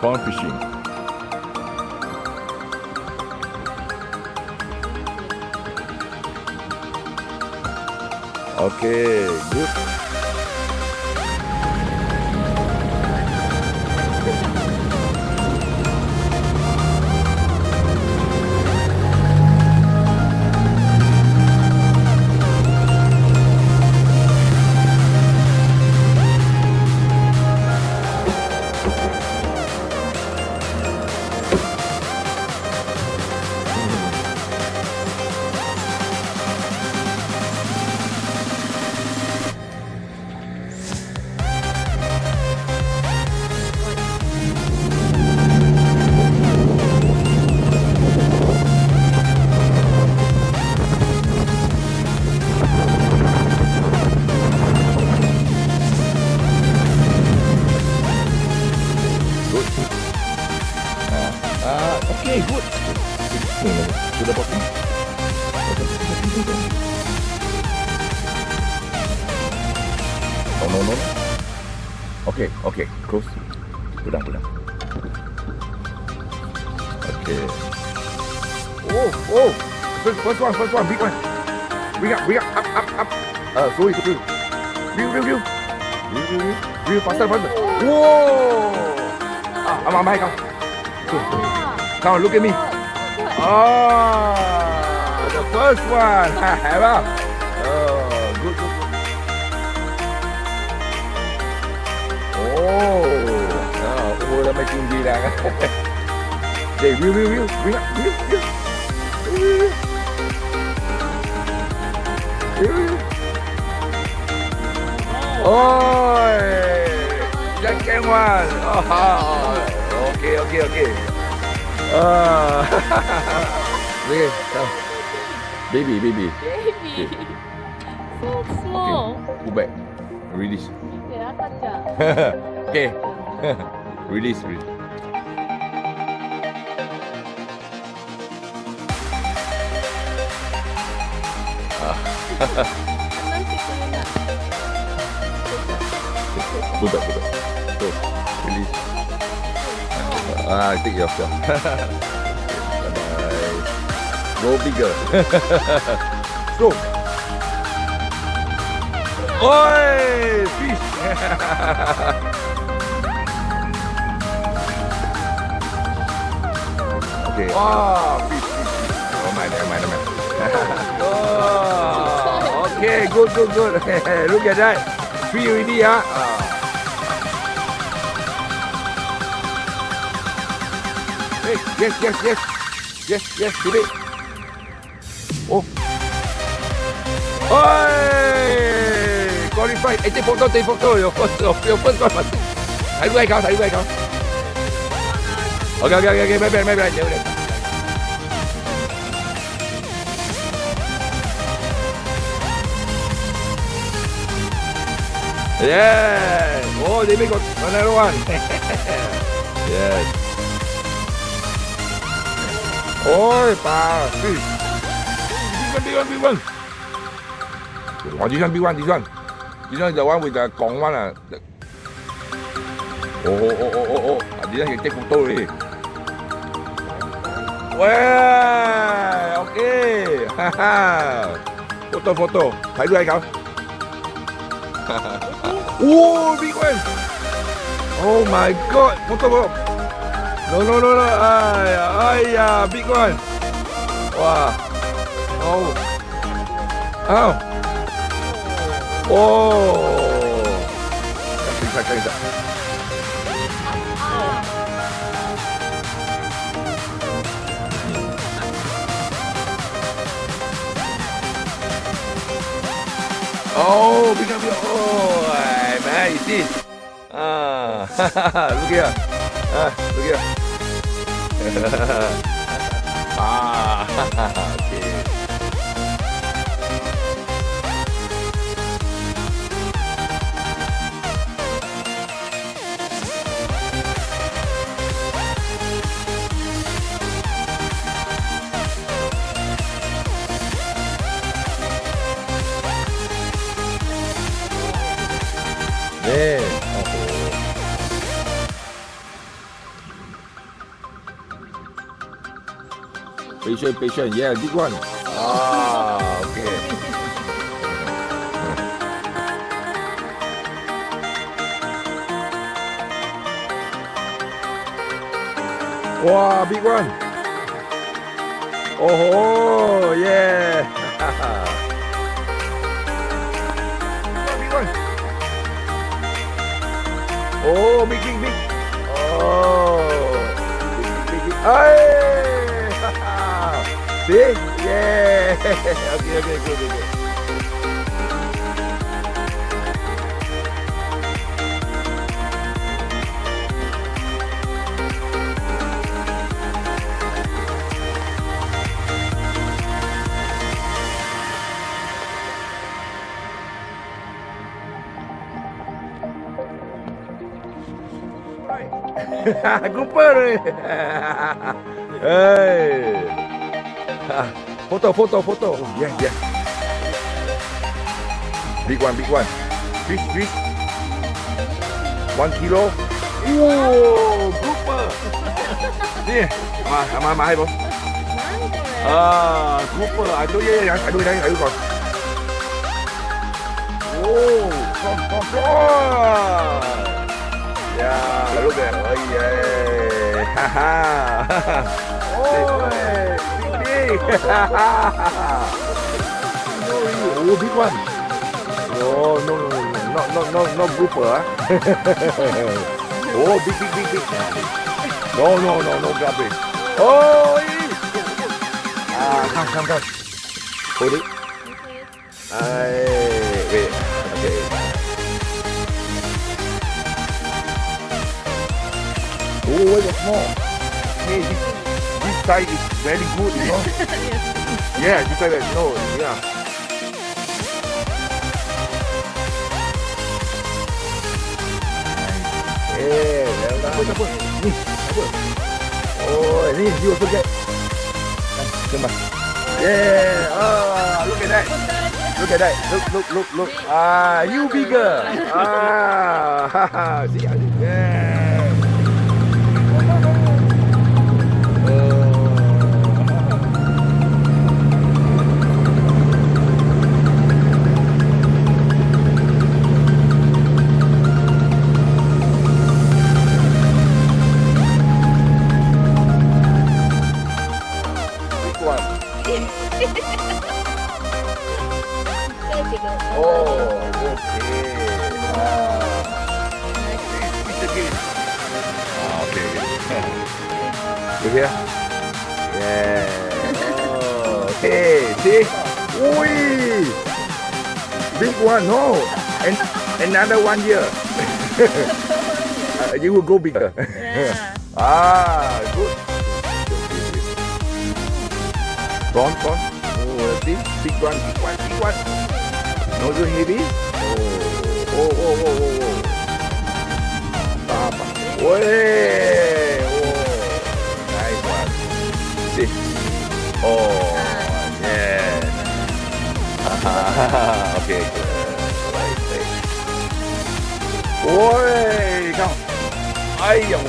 prawn fishing. Okay, good. Okay, good. Sudah potong. Oh, no. Okay, close. Pudang. Okay. Oh. First one, big one. Bring up, up. Sorry. View, faster. Whoa! I'm high, come. Come on, look at me. The first one. Good. Dah main tinggi dah kan. Okay, view. Bring up. Second one. Okay. Okay, come. Baby. So small. Okay, go back. Release. Ya, kaca. Okay. Release. Go back. So, release. Take yourself. Bye. Go bigger. Stroke. Oi, fish. Okay. Wow, fish. Oh, mind. Oh, okay, good. Look at that. Free already, huh? Yes, today. Oh. Oi! Qualified. Take photo. Your first one. Thầy cậu. Okay. Bye. Yeah. Oh, they got another one. Yes. Ôi, bà, fish. Big one. Oh, this one. This one is the one with the gong one. Oh. This one can take photo already. Well, okay. Photo. Thấy đuôi không? Oh, big one. Oh my God. Photo. No. Ay, big one. Wow. Oh. Bisa. Oh, big one. Oh, man, you see? Look here. Okay. patient. Yeah, big one. Ah, okay. Wow, big one. Oh, yeah. Big one. Oh, big. Oh, big. Hey! See? Yeah. Okay, good. Grouper ni. Hey. Foto. Oh, yeah. Big one. Fish. 1 kilo. Oh, grouper. Ni. Ma hai bos. Grouper. Aduh, ya. Aduh kau. Oh, kom. Yeah, look at it. Oh, yeah. Oh, big. Oh, big one. Oh, no grouper. Oh, big. No, garbage. Oh, come. Hold it. Wait. Okay. Oh, it's small. Hey, this side is very good, you know. Yeah, this side, yeah. Apa? Oh, ini you also get. Come on. Yeah. Look at that. Look. You bigger. See, yeah. Look here. Yeah. Oh, okay. See? Ui! Big one, no. And another 1 year. You will go bigger. Yeah. Good. Prawn. Oh, see? Big one. No so heavy. Oh. Papa. Way. Oh, yeah. Okay, good. Right. Ôi, không. Ai dòng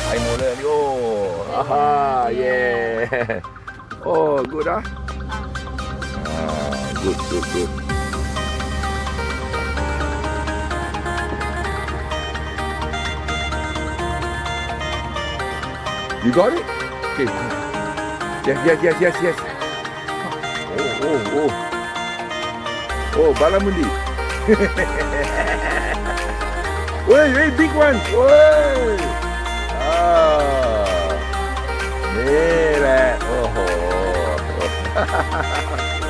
ai mua lên. Oh, yeah. Oh, good đó. Good. You got it? Okay. Yes. Oh, Balamundi. Wait, big one. Wait. Nila.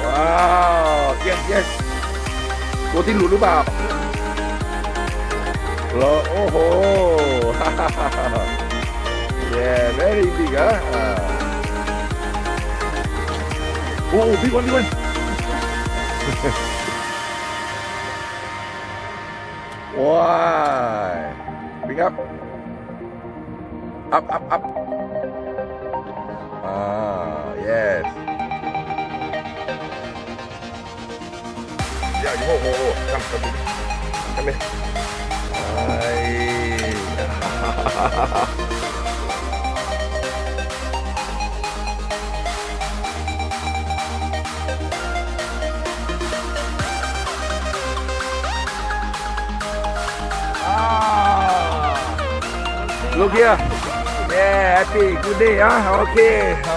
Wow. Yes. ตัวที่หลุดหรือเปล่าเหรอโอ้โห Yeah, very big, Oh, big one. Why? Big up. Up. Yes. Yeah, you go. Come here. look here. Yeah, happy, good day, huh? Okay.